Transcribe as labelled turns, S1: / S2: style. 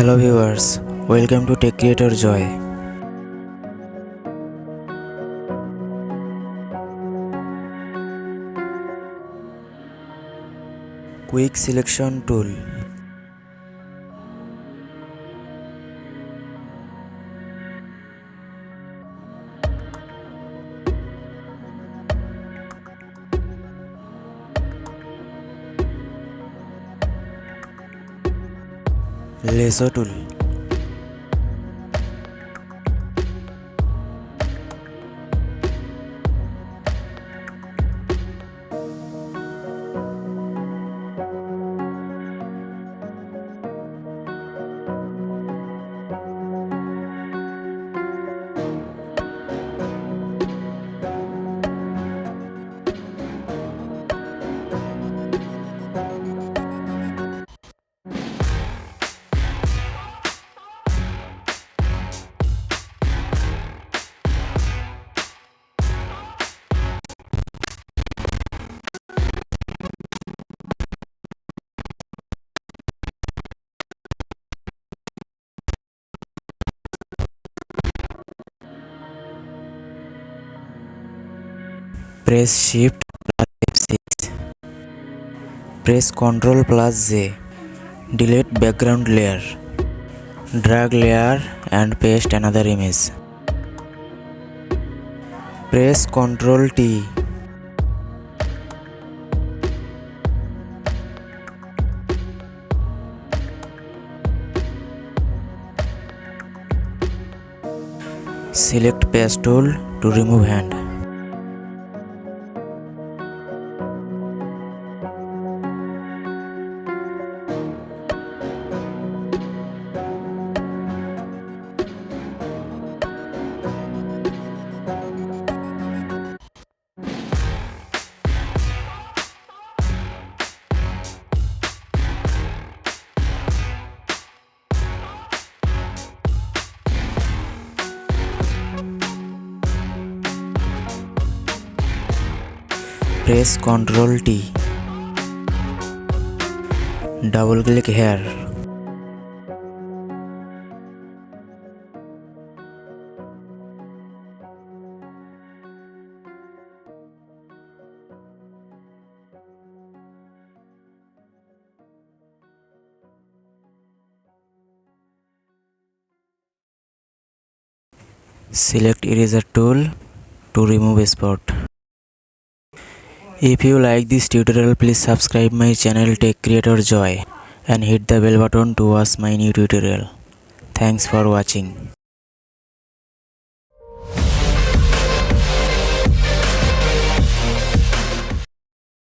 S1: Hello viewers, welcome to Tech Creator Joy. Quick Selection Tool. Lasso Tool. Press Shift plus F6. Press Ctrl plus J. Delete background layer. Drag layer and paste another image. Press Ctrl T. Select Paste tool to remove hand. Press Ctrl T. Double click here. Select Eraser tool to remove spot. If you like this tutorial, please subscribe my channel Tech Creator Joy and hit the bell button to watch my new tutorial. Thanks for watching.